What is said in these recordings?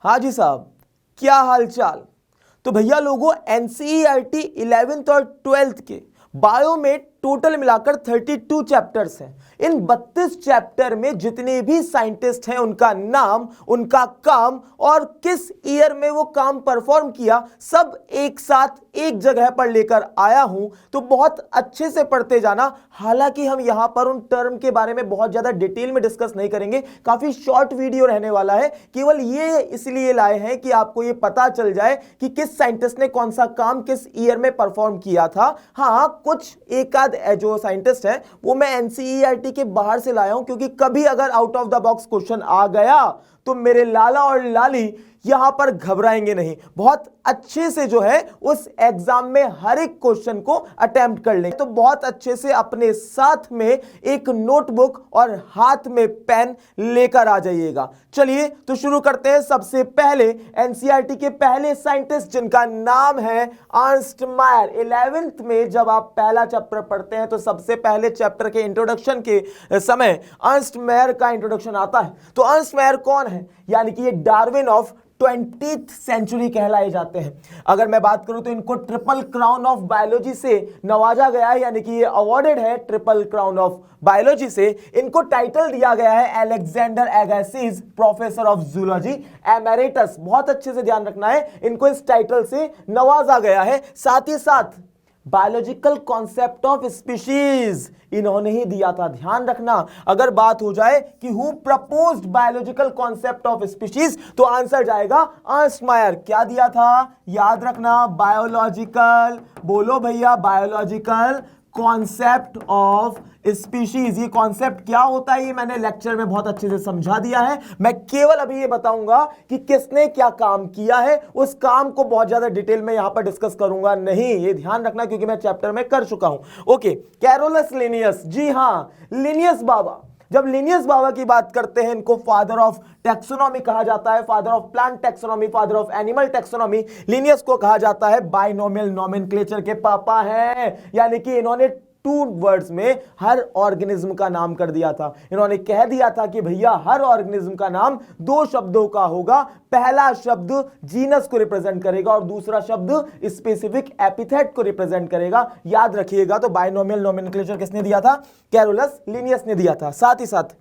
हाँ जी साहब, क्या हाल चाल। तो भैया लोगों, एनसीईआरटी 11th और 12th के बायो में टोटल मिलाकर 32 चैप्टर्स हैं। इन 32 चैप्टर में जितने भी साइंटिस्ट हैं उनका नाम, उनका काम और किस ईयर में वो काम परफॉर्म किया, सब एक साथ एक जगह पर लेकर आया हूं। तो बहुत अच्छे से पढ़ते जाना। हालांकि हम यहां पर उन टर्म के बारे में बहुत ज्यादा डिटेल में डिस्कस नहीं करेंगे, काफी शॉर्ट वीडियो रहने वाला है। केवल ये इसलिए लाए हैं कि आपको ये पता चल जाए कि किस साइंटिस्ट ने कौन सा काम किस ईयर में परफॉर्म किया था। हाँ, कुछ एक आध जो साइंटिस्ट है वो मैं एनसीईआरटी के बाहर से लाया हूं, क्योंकि कभी अगर out of the box question आ गया तो मेरे लाला और लाली यहां पर घबराएंगे नहीं। बहुत अच्छे से जो है उस एग्जाम में हर एक क्वेश्चन को अटेम्प्ट कर लेंगे। तो बहुत अच्छे से अपने साथ में एक नोटबुक और हाथ में पेन लेकर आ जाइएगा। चलिए तो शुरू करते हैं। सबसे पहले एनसीईआरटी के पहले साइंटिस्ट जिनका नाम है अर्नस्ट मायर। 11th में जब आप पहला चैप्टर पढ़ते हैं तो सबसे पहले चैप्टर के इंट्रोडक्शन के समय अर्नस्ट मायर का इंट्रोडक्शन आता है। तो अर्नस्ट मायर कौन है? यानी कि ये डार्विन ऑफ 20th सेंचुरी कहलाए जाते हैं। अगर मैं बात करूं तो इनको ट्रिपल क्राउन ऑफ बायोलॉजी से नवाजा गया है, यानी कि ये अवॉर्डेड है ट्रिपल क्राउन ऑफ बायोलॉजी से। इनको टाइटल दिया गया है Alexander Agassiz professor of zoology emeritus. बहुत अच्छे से ध्यान रखना है, इनको इस टाइटल से नवाजा गया है। साथ ही साथ बायोलॉजिकल कॉन्सेप्ट ऑफ स्पीशीज इन्होंने ही दिया था। ध्यान रखना, अगर बात हो जाए कि who proposed biological concept of species तो आंसर जाएगा अर्नस्ट मायर। क्या दिया था? याद रखना, बायोलॉजिकल, बोलो भैया, बायोलॉजिकल कॉन्सेप्ट ऑफ स्पीशीज। ये कॉन्सेप्ट क्या होता है ये मैंने लेक्चर में बहुत अच्छे से समझा दिया है। मैं केवल अभी ये बताऊंगा कि किसने क्या काम किया है। उस काम को बहुत ज्यादा डिटेल में यहां पर डिस्कस करूंगा नहीं, ये ध्यान रखना, क्योंकि मैं चैप्टर में कर चुका हूं। Okay, Carolus Linnaeus. जी हां, लिनियस बाबा। जब लिनियस बाबा की बात करते हैं, इनको फादर ऑफ टैक्सोनॉमी कहा जाता है, father of plant taxonomy, father of animal taxonomy. Linnaeus को कहा जाता है बाइनोमियल नोमेनक्लेचर के पापा हैं, यानी कि इन्होंने 2 वर्ड्स में हर ऑर्गेनिज्म का नाम कर दिया था। इन्होंने कह दिया था कि भैया हर ऑर्गेनिज्म का नाम 2 शब्दों का होगा। पहला शब्द जीनस को रिप्रेजेंट करेगा और दूसरा शब्द स्पेसिफिक एपिथेट को रिप्रेजेंट करेगा। याद रखिएगा। तो बाइनोमियल नोमेनक्लेचर किसने दिया था? कैरोलस लिनियस ने दिया था। साथ ही साथ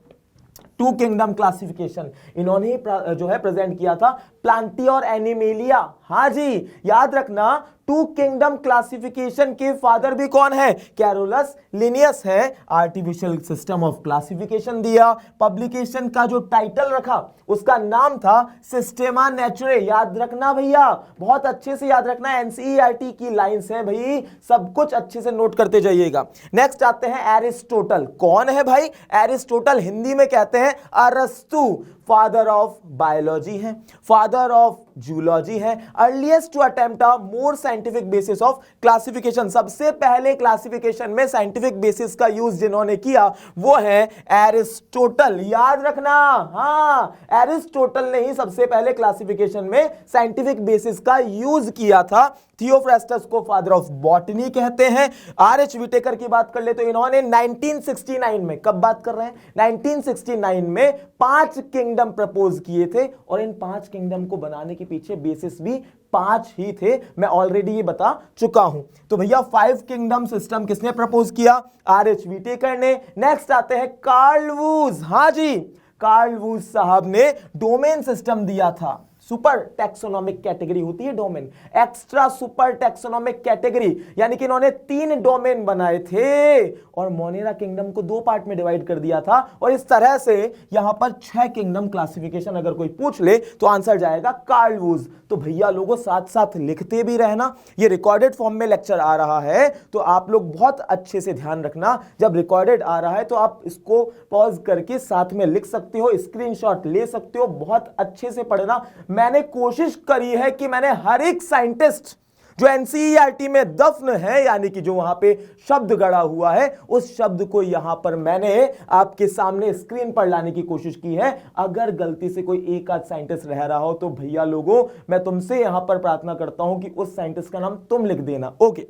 2 किंगडम क्लासिफिकेशन इन्होंने ही जो है प्रेजेंट किया था, प्लांटी और एनिमेलिया। हाँ जी, याद रखना, 2 किंगडम क्लासिफिकेशन के फादर भी कौन है? कैरोलस लिनियस है। आर्टिफिशियल सिस्टम ऑफ क्लासिफिकेशन दिया। पब्लिकेशन का जो टाइटल रखा उसका नाम था सिस्टेमा नेचुरे। याद रखना भैया, बहुत अच्छे से याद रखना, एनसीईआरटी की लाइंस हैं भाई, सब कुछ अच्छे से नोट करते जाइएगा। नेक्स्ट आते हैं एरिस्टोटल। कौन है भाई? एरिस्टोटल हिंदी में कहते हैं अरस्तु। फादर ऑफ बायोलॉजी है, फादर ऑफ जूलॉजी है, earliest to attempt a more scientific basis of classification. सबसे पहले क्लासिफिकेशन में साइंटिफिक बेसिस का यूज जिन्होंने किया वो है एरिस्टोटल। याद रखना, हाँ, एरिस्टोटल ने ही सबसे पहले क्लासिफिकेशन में साइंटिफिक बेसिस का यूज किया था। थियोफ्रास्टस को फादर ऑफ बॉटनी कहते हैं। आर.एच. विटेकर की बात कर ले तो इन्होंने 1969 में, कब बात कर रहे हैं? 1969 में 5 किंगडम प्रपोज किए थे, और इन 5 किंगडम को बनाने के पीछे बेसिस भी 5 ही थे। मैं ऑलरेडी ये बता चुका हूं। तो भैया 5 किंगडम सिस्टम किसने प्रपोज किया? आर.एच. विटेकर ने। नेक्स्ट आते हैं कार्ल वुज। हाँ जी, कार्ल वुज साहब ने डोमेन सिस्टम दिया था। सुपर टैक्सोनॉमिक कैटेगरी होती है domain, extra super taxonomic category, यानी कि इन्होंने 3 डोमेन बनाए थे और मोनेरा किंगडम को 2 पार्ट में डिवाइड कर दिया था। और इस तरह से यहां पर 6 किंगडम क्लासिफिकेशन अगर कोई पूछ ले तो आंसर जाएगा कार्ल वुज। तो भैया लोगों साथ साथ लिखते भी रहना, ये रिकॉर्डेड फॉर्म में लेक्चर आ रहा है तो आप लोग बहुत अच्छे से ध्यान रखना। जब रिकॉर्डेड आ रहा है तो आप इसको पॉज करके साथ में लिख सकते हो, स्क्रीनशॉट ले सकते हो। बहुत अच्छे से पढ़ना। मैंने कोशिश करी है कि मैंने हर एक साइंटिस्ट जो एनसीईआरटी में दफन है, यानी कि जो वहां पे शब्द गड़ा हुआ है, उस शब्द को यहां पर मैंने आपके सामने स्क्रीन पर लाने की कोशिश की है। अगर गलती से कोई एक आध साइंटिस्ट रह रहा हो तो भैया लोगों मैं तुमसे यहां पर प्रार्थना करता हूं कि उस साइंटिस्ट का नाम तुम लिख देना। ओके,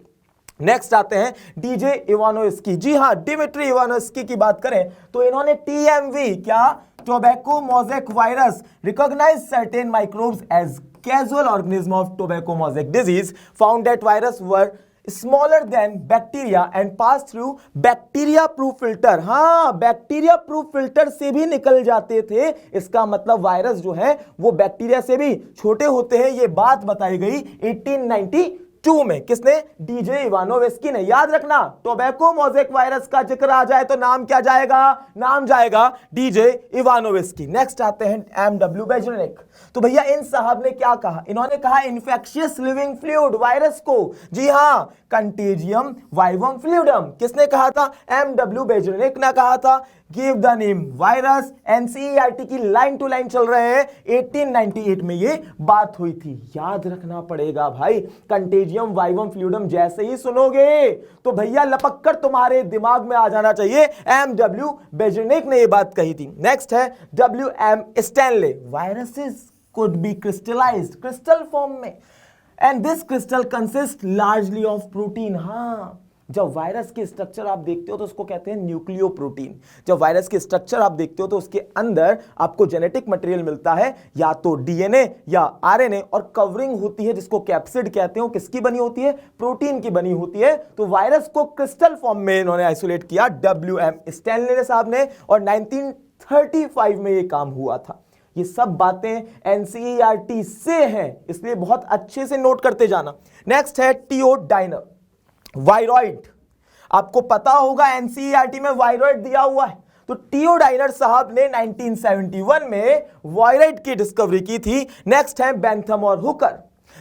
नेक्स्ट आते हैं डीजे इवानोस्की। जी हां, डिमिट्री इवानोस्की की बात करें तो इन्होंने टीएमवी क्या tobacco mosaic virus recognize certain microbes as casual organism of tobacco mosaic disease, found that virus were smaller than bacteria and pass through bacteria proof filter। हाँ, bacteria proof filter से भी निकल जाते थे। इसका मतलब वायरस जो है वो बैक्टीरिया से भी छोटे होते हैं। ये बात बताई गई 1892 में। किसने? डीजे इवानोवेस्की ने। याद रखना, टोबैको मोज़ेक वायरस का जिक्र आ जाए तो नाम क्या जाएगा? नाम जाएगा डीजे इवानोवेस्की। नेक्स्ट आते हैं एमडब्ल्यू बेजरेनिक। तो भैया इन साहब ने क्या कहा? इन्होंने कहा इन्फेक्शियस लिविंग फ्लूइड वायरस को, जी हां, कंटेजियम वाइवम फ्लूइडम। किसने कहा था? एमडब्ल्यू बेजरेनिक ने कहा था। Give the name virus. NCERT की लाइन टू लाइन चल रहे हैं। 1898 में ये बात हुई थी। याद रखना पड़ेगा भाई, कंटेजियम वाइवम फ्लूइडम जैसे ही सुनोगे तो भैया लपक कर तुम्हारे दिमाग में आ जाना चाहिए एमडब्ल्यू बेजरेनिक ने ये बात कही थी। नेक्स्ट है W M Stanley. Viruses could be crystallized, crystal form में, and this crystal consists largely of protein। हाँ, जब वायरस के स्ट्रक्चर आप देखते हो तो उसको कहते हैं न्यूक्लियोप्रोटीन। जब वायरस के स्ट्रक्चर आप देखते हो तो उसके अंदर आपको जेनेटिक मटेरियल मिलता है, या तो डीएनए या आरएनए, और कवरिंग होती है जिसको कैप्सिड कहते हो। किसकी बनी होती है? प्रोटीन की बनी होती है। तो वायरस को क्रिस्टल फॉर्म में इन्होंने आइसोलेट किया डब्ल्यूएम स्टैनले साहब ने, और 1935 में ये काम हुआ था। ये सब बातें एनसीईआरटी से हैं, इसलिए बहुत अच्छे से नोट करते जाना। नेक्स्ट है टियोडाइनर वायरॉइड। आपको पता होगा एनसीईआरटी में वायरॉइड दिया हुआ है। तो टियोडाइनर साहब ने 1971 में वायरॉइड की डिस्कवरी की थी। नेक्स्ट है बेंथम और हुकर।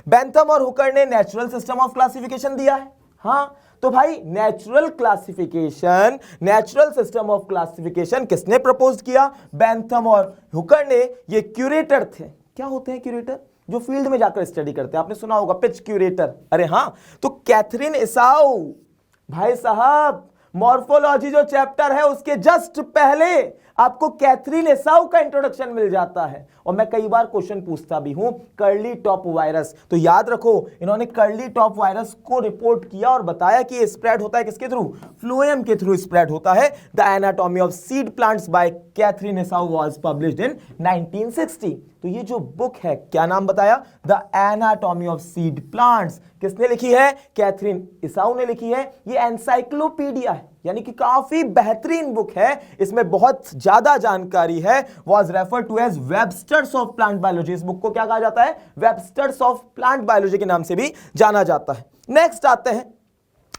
बेंथम और हुकर ने नेचुरल सिस्टम ऑफ क्लासिफिकेशन दिया है। हाँ, तो भाई natural classification, natural system of classification किसने प्रपोज किया? बेंथम और हुकर ने। ये क्यूरेटर थे। क्या होते हैं क्यूरेटर? जो फील्ड में जाकर स्टडी करते हैं। आपने सुना होगा पिच क्यूरेटर। अरे हाँ, तो कैथरीन इसाउ भाई साहब, मॉर्फोलॉजी जो चैप्टर है उसके जस्ट पहले आपको कैथरीन इसाउ का इंट्रोडक्शन मिल जाता है। और मैं कई बार क्वेश्चन पूछता भी हूं, कर्ली टॉप वायरस। तो याद रखो, इन्होंने कर्ली टॉप वायरस को रिपोर्ट किया और बताया कि ये स्प्रेड होता है किसके थ्रू? फ्लोएम के थ्रू स्प्रेड होता है। The anatomy of seed plants by Katherine Esau was published in 1960। तो ये जो बुक है, क्या नाम बताया? The anatomy of seed plants. किसने लिखी है? कैथरीन इसाउ ने लिखी है। ये एनसाइक्लोपीडिया है, यानी कि काफी बेहतरीन बुक है। इसमें बहुत ज्यादा जानकारी है। Was referred to as Webster's of plant biology. इस बुक को क्या कहा जाता है? वेबस्टर्स ऑफ प्लांट बायोलॉजी के नाम से भी जाना जाता है। नेक्स्ट आते हैं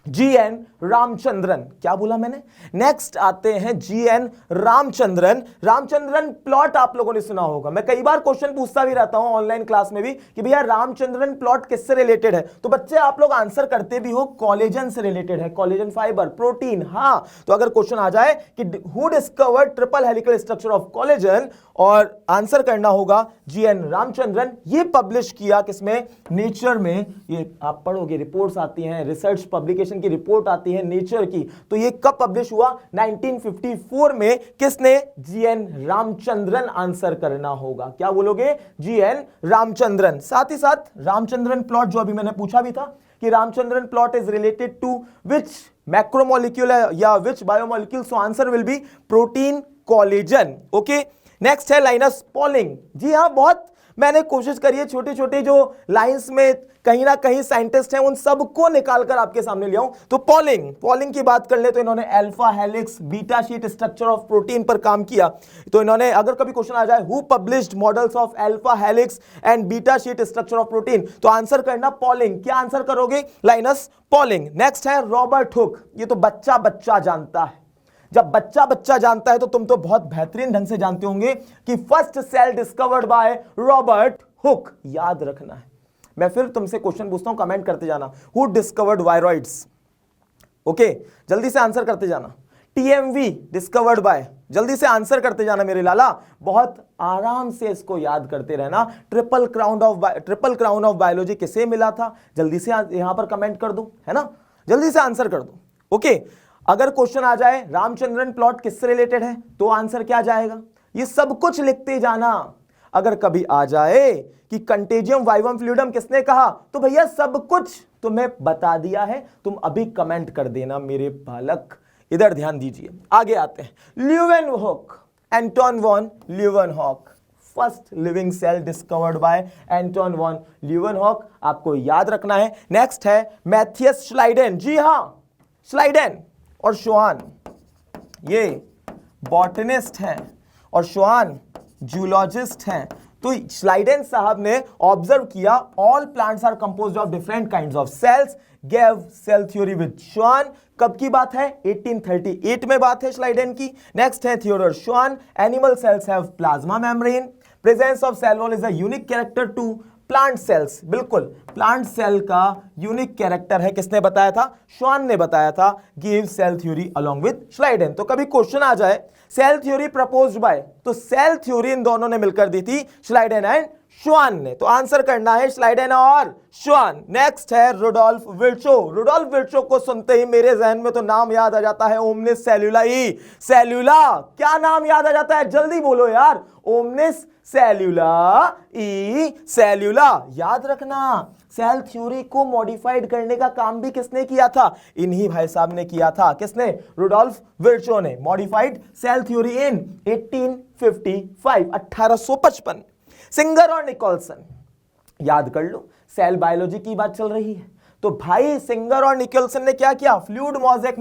जीएन रामचंद्रन। क्या बोला मैंने? नेक्स्ट आते हैं जीएन रामचंद्रन। रामचंद्रन प्लॉट आप लोगों ने सुना होगा। मैं कई बार क्वेश्चन पूछता भी रहता हूं ऑनलाइन क्लास में भी कि भैया रामचंद्रन प्लॉट किससे रिलेटेड है? तो बच्चे आप लोग आंसर करते भी हो, कोलेजन से रिलेटेड है। Collagen fibre, protein. हाँ, तो अगर क्वेश्चन आ जाए कि who discovered triple helical structure of collagen, और आंसर करना होगा जीएन रामचंद्रन। ये पब्लिश किया किसमें? नेचर में। ये आप पढ़ोगे, रिपोर्ट्स आती हैं, रिसर्च पब्लिकेशन की रिपोर्ट आती है नेचर की। तो ये कब पब्लिश हुआ? 1954 में। किसने? जीएन रामचंद्रन। आंसर करना होगा, क्या बोलोगे? जीएन रामचंद्रन। साथ ही साथ रामचंद्रन प्लॉट जो अभी मैंने पूछा भी था कि Ramachandran plot is related to which macromolecule या which biomolecule, so answer will be protein collagen. Okay, next है लाइनस पॉलिंग। जी हाँ, बहुत मैंने कोशिश करी है छोटे छोटे जो लाइंस में कहीं ना कहीं साइंटिस्ट हैं उन सबको निकालकर आपके सामने ले आऊं। तो पॉलिंग की बात कर ले तो इन्होंने alpha helix beta sheet structure of protein पर काम किया। तो इन्होंने, अगर कभी क्वेश्चन आ जाए who published models of alpha helix and beta sheet structure of protein, तो आंसर करना पॉलिंग। क्या आंसर करोगे? Linus Pauling. नेक्स्ट है रॉबर्ट हुक। ये तो बच्चा बच्चा जानता है। जब बच्चा बच्चा जानता है तो तुम तो बहुत बेहतरीन ढंग से जानते होंगे कि first cell discovered by Robert Hooke. याद रखना है। मैं फिर तुमसे क्वेश्चन पूछता हूं, कमेंट करते जाना। Who discovered viroids? ओके, जल्दी से आंसर करते जाना। टीएमवी डिस्कवर्ड बाय, जल्दी से आंसर करते जाना मेरे लाला। बहुत आराम से इसको याद करते रहना। ट्रिपल क्राउन ऑफ बायोलॉजी किसे मिला था? जल्दी से यहां पर कमेंट कर दो, है ना? जल्दी से आंसर कर दो। ओके, अगर क्वेश्चन आ जाए रामचंद्रन प्लॉट किससे रिलेटेड है, तो आंसर क्या जाएगा? ये सब कुछ लिखते जाना। अगर कभी आ जाए कि कंटेजियम वाइवम फ्लूइडम किसने कहा, तो भैया सब कुछ तुम्हें बता दिया है। तुम अभी कमेंट कर देना मेरे बालक। इधर ध्यान दीजिए, आगे आते हैं। Leeuwenhoek. Anton van Leeuwenhoek, first living cell discovered by Anton van Leeuwenhoek, आपको याद रखना है। नेक्स्ट है मैथियस श्लाइडेन, जी हां श्लाइडेन और श्वान ये बॉटनिस्ट हैं और श्वान जूलॉजिस्ट हैं। तो श्लाइडेन साहब ने ऑब्जर्व किया all plants are composed of different kinds of cells, gave cell theory with Schwann. कब की बात है? 1838 में बात है श्लाइडेन की। नेक्स्ट है Theodor Schwann, animal cells have plasma membrane, presence of cell wall is a unique character to plant cells. बिल्कुल प्लांट सेल का यूनिक कैरेक्टर है, किसने बताया था? श्वान ने बताया था। Give cell theory along with Schleiden. तो कभी क्वेश्चन आ जाए सेल थ्योरी प्रपोज्ड बाय, तो सेल थ्योरी इन दोनों ने मिलकर दी थी, श्लाइडेन एंड श्वान ने। तो आंसर करना है श्लाइडेन और श्वान। नेक्स्ट है रुडोल्फ विर्चो। रुडोल्फ विर्चो को सुनते ही मेरे जहन में तो नाम याद आ जाता है ओमनिस सेल्युलाई। सेल्युला, क्या नाम याद आ जाता है? जल्दी बोलो यार, ओमनिस सेल्युला ई सेल्युला। याद रखना सेल थ्योरी को मॉडिफाइड करने का काम भी किसने किया था? इन्हीं भाई साहब ने किया था। किसने? रुडोल्फ विर्चो ने। मॉडिफाइड सेल थ्योरी इन 1855 1855। सिंगर और निकोलसन, याद कर लो सेल बायोलॉजी की बात चल रही है, तो भाई सिंगर और निकोलसन ने क्या किया? फ्लूइड मोज़ेक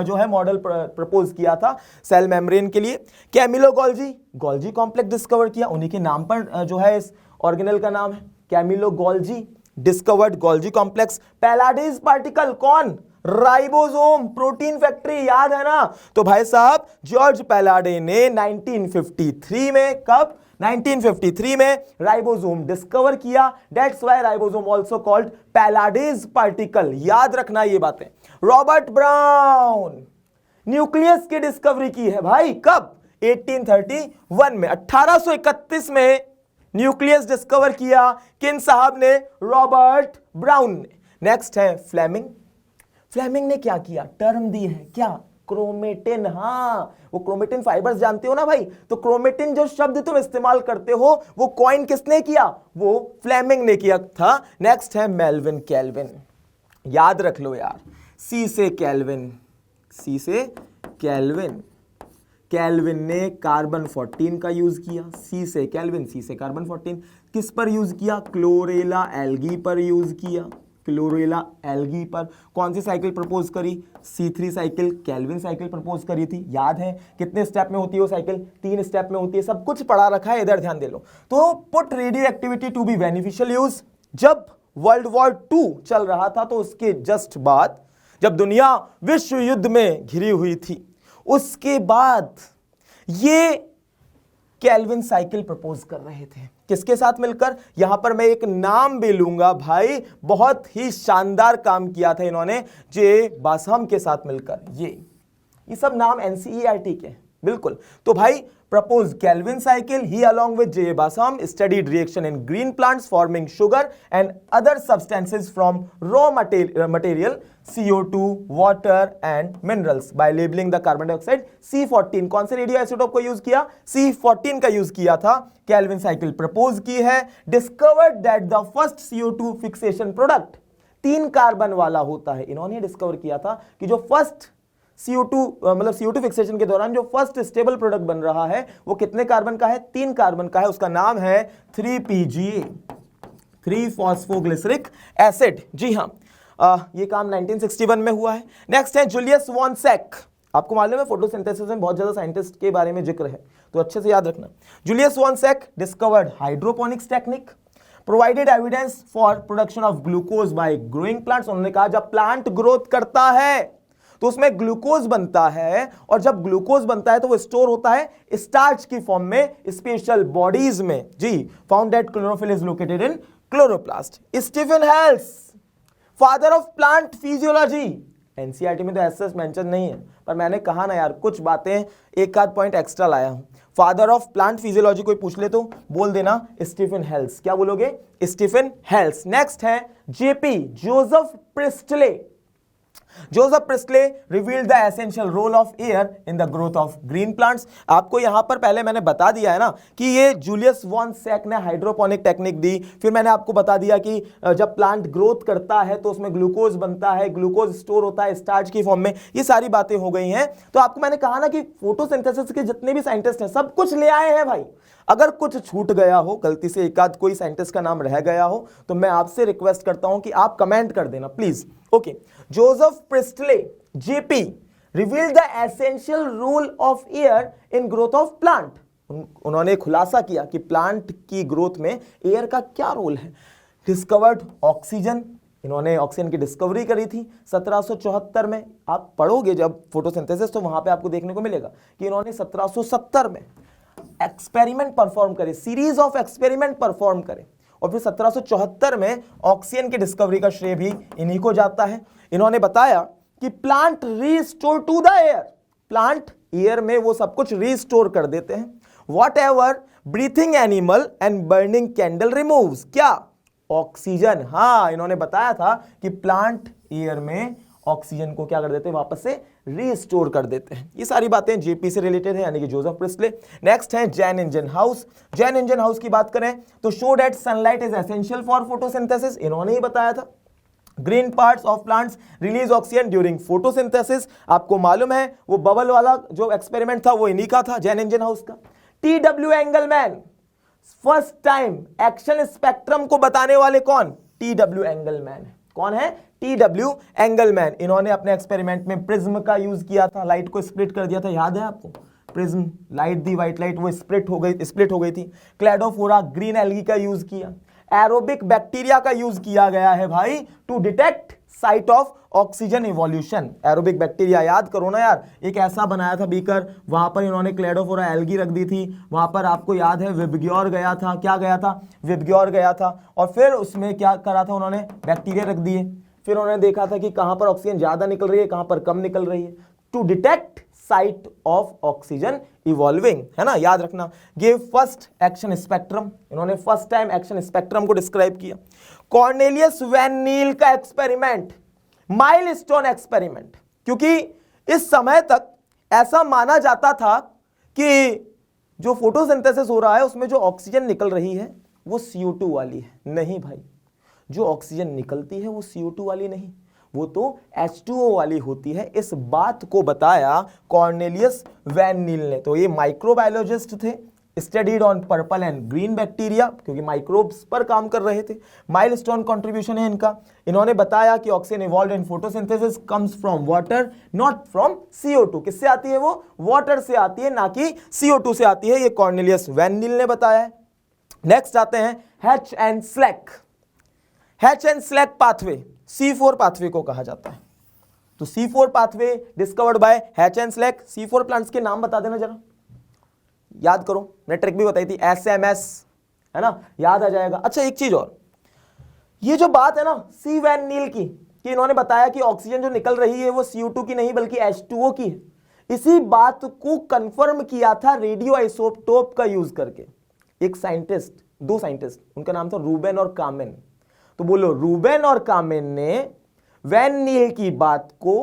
जो है मॉडल प्रपोज किया था सेल मेम्ब्रेन के लिए। Camillo Golgi, Golgi complex discover किया, उन्हीं के नाम पर जो है इस ऑर्गेनेल का नाम है Camillo Golgi, discovered Golgi complex. Palade's particle कौन? राइबोसोम, प्रोटीन फैक्ट्री, याद है ना? तो भाई साहब जॉर्ज पैलाडे ने 1953 में, कब? 1953 में राइबोसोम डिस्कवर किया। That's why ribosome also called Palade's particle. याद रखना ये बातें। रॉबर्ट ब्राउन, न्यूक्लियस की डिस्कवरी की है भाई, कब? 1831 में। 1831 में न्यूक्लियस डिस्कवर किया, किन साहब ने? रॉबर्ट ब्राउन ने। नेक्स्ट है फ्लेमिंग। फ्लेमिंग ने क्या किया? टर्म दी है, क्या? क्रोमेटिन। हाँ, वो क्रोमेटिन फाइबर्स जानते हो ना भाई, तो क्रोमेटिन जो शब्द तुम इस्तेमाल करते हो वो कॉइन किसने किया? वो फ्लेमिंग ने किया था। नेक्स्ट है मेल्विन केल्विन। याद रख लो यार, सी से केल्विन, सी से केल्विन। केल्विन ने कार्बन 14 का यूज किया, सी से केल्विन, सी से कार्बन 14। किस पर यूज किया? क्लोरेला एल्गी पर यूज किया। क्लोरेला एल्गी पर कौन सी साइकिल प्रपोज करी? C3 cycle, Calvin cycle propose करी थी। याद है कितने स्टेप में होती है वो साइकिल? 3 स्टेप में होती है। सब कुछ पढ़ा रखा है, इधर ध्यान दे लो। तो put radioactivity to be beneficial use. जब वर्ल्ड वॉर 2 चल रहा था तो उसके जस्ट बाद, जब दुनिया विश्व युद्ध में घिरी हुई थी, उसके बाद ये केल्विन साइकिल प्रपोज कर रहे थे। किसके साथ मिलकर? यहां पर मैं एक नाम भी लूंगा भाई, बहुत ही शानदार काम किया था इन्होंने, जे बासहम के साथ मिलकर। ये सब नाम एनसीईआरटी के, बिल्कुल। तो भाई propose Calvin cycle, he along with J. Bassam studied reaction in green plants forming sugar and other substances from raw material CO2, water and minerals by labeling the carbon dioxide C14। कौन से radio isotope को use किया? C14 का use किया था। Calvin cycle propose की है। Discovered that the first CO2 fixation product 3 carbon वाला होता है। इन्होंने डिस्कवर किया था कि जो फर्स्ट CO2 मतलब CO2 फिक्सेशन के दौरान जो फर्स्ट स्टेबल प्रोडक्ट बन रहा है वो कितने कार्बन का है? 3 कार्बन का है। उसका नाम है 3PGA, 3 फॉस्फोग्लिसरिक एसिड। जी हाँ, ये काम 1961 में हुआ है। नेक्स्ट है जूलियस वॉन सैक। आपको मालूम है फोटोसिंथेसिस में बहुत ज्यादा साइंटिस्ट के बारे में जिक्र है, तो अच्छे से याद रखना। Julius von Sachs discovered hydroponics technique, provided evidence for production of glucose by growing plants. उन्होंने कहा जब प्लांट ग्रोथ करता है तो उसमें ग्लूकोज बनता है, और जब ग्लूकोज बनता है तो वो स्टोर होता है स्टार्च की फॉर्म में स्पेशल बॉडीज में। जी, found that chlorophyll is located in chloroplast. Stephen Hales, father of plant physiology. NCERT में तो ऐसा मेंशन नहीं है, पर मैंने कहा ना यार, कुछ बातें एक आध पॉइंट एक्स्ट्रा लाया हूं। फादर ऑफ प्लांट फिजियोलॉजी कोई पूछ ले तो बोल देना स्टीफन हेल्स। क्या बोलोगे? Stephen Hales. नेक्स्ट है JP, Joseph Priestley. Joseph Priestley revealed the essential role of air in the growth of green plants. आपको यहां पर पहले मैंने बता दिया है ना कि ये जूलियस वॉन सैक ने हाइड्रोपोनिक टेक्निक दी। फिर मैंने आपको बता दिया कि जब प्लांट ग्रोथ करता है तो उसमें ग्लूकोज बनता है, ग्लूकोज स्टोर होता है स्टार्च की फॉर्म में। ये सारी बातें हो गई हैं। तो आपको मैंने कहा ना कि फोटोसिंथेसिस के जितने भी साइंटिस्ट हैं सब कुछ ले आए हैं भाई। अगर कुछ छूट गया हो, गलती से एक आध कोई साइंटिस्ट का नाम रह गया हो, तो मैं आपसे रिक्वेस्ट करता हूं कि आप कमेंट कर देना please. Okay, Joseph Priestley JP revealed the essential role of air in growth of plant. उन्होंने खुलासा किया कि प्लांट की ग्रोथ में एयर का क्या रोल है। डिस्कवर्ड ऑक्सीजन, इन्होंने ऑक्सीजन की डिस्कवरी करी थी 1774 में। आप पढ़ोगे जब फोटोसिंथेसिस तो वहां पे आपको देखने को मिलेगा कि इन्होंने 1770 में एक्सपेरिमेंट परफॉर्म करे, सीरीज ऑफ एक्सपेरिमेंट परफॉर्म करे, और फिर 1774 में ऑक्सीजन की डिस्कवरी का श्रेय भी इन्हीं को जाता है। इन्होंने बताया कि plant restore to the air, plant air में वो सब कुछ रीस्टोर कर देते हैं। Whatever breathing animal and burning candle removes, क्या ऑक्सीजन, हाँ इन्होंने बताया था कि प्लांट एयर में ऑक्सीजन को क्या कर देते हैं, वापस से रीस्टोर कर देते हैं। ये सारी बातें जेपी से रिलेटेड है, यानी कि जोसेफ प्रिस्टले। नेक्स्ट है Jain engine house. Jain engine house की बात करें तो show that sunlight is essential for photosynthesis, इन्होंने ही बताया था। Green parts of plants release oxygen during photosynthesis, आपको मालूम है वो बबल वाला जो एक्सपेरिमेंट था वो इन्हीं का था, जैन इंजन हाउस का। T W. Engelmann, first time action spectrum को बताने वाले कौन, टी.डब्ल्यू. एंगलमैन। कौन है, टी.डब्ल्यू. एंगलमैन। इन्होंने अपने एक्सपेरिमेंट में प्रिज्म का यूज किया था, लाइट को स्प्लिट कर दिया था, याद है आपको, प्रिज्म लाइट दी, व्हाइट लाइट वो स्प्लिट हो गई थी। क्लैडोफोरा ग्रीन एल्गी का यूज किया। एरोबिक बैक्टीरिया का यूज किया गया है भाई to detect site of oxygen evolution. Aerobic bacteria याद करो ना यार, एक ऐसा बनाया था बीकर, वहां पर इन्होंने क्लेडोफोरा एल्गी रख दी थी, वहां पर आपको याद है विबग्योर गया था, क्या गया था, विबग्योर गया था, और फिर उसमें क्या करा था उन्होंने, बैक्टीरिया रख दिए। फिर उन्होंने देखा था कि कहां पर ऑक्सीजन ज्यादा निकल रही है, कहां पर कम निकल रही है, to detect site of oxygen evolving, है ना, याद रखना। गिव फर्स्ट एक्शन स्पेक्ट्रम, इन्होंने फर्स्ट टाइम एक्शन स्पेक्ट्रम को डिस्क्राइब किया। कॉर्नेलियस वैन नील का एक्सपेरिमेंट, माइलस्टोन एक्सपेरिमेंट, क्योंकि इस समय तक ऐसा माना जाता था कि जो फोटोसिंथेसिस हो रहा है उसमें जो ऑक्सीजन निकल रही है वो CO2 वाली है। नहीं भाई, जो ऑक्सीजन निकलती है वो CO2 वाली नहीं, वो तो H2O वाली होती है। इस बात को बताया कॉर्नेलियस वैन नील ने। तो ये माइक्रोबायोलॉजिस्ट थे, studied on purple and green bacteria, क्योंकि माइक्रोब्स पर काम कर रहे थे। माइलस्टोन कंट्रीब्यूशन है इनका। इन्होंने बताया कि oxygen evolved in photosynthesis comes from water not from CO2। किससे आती है वो, वाटर से आती है, ना कि CO2 से आती है, ये कॉर्नेलियस वैन नील ने बताया है। नेक्स्ट आते हैं hatch and slack. Hatch and slack pathway, C4 pathway को कहा जाता है। तो C4 pathway discovered by hatch and slack. C4 plants के नाम बता देना जरा, याद करो, मैंने ट्रिक भी बताई थी, SMS, है ना, याद आ जाएगा। अच्छा एक चीज और, ये जो बात है ना सी वैन नील की, कि इन्होंने बताया कि ऑक्सीजन जो निकल रही है वो CO2 की नहीं बल्कि H2O की है, इसी बात को कंफर्म किया था रेडियो आइसोटोप का यूज करके। एक साइंटिस्ट, दो साइंटिस्ट, उनका नाम था रूबेन और कामेन। तो बोलो, रूबेन और कामेन ने वैन नील की बात को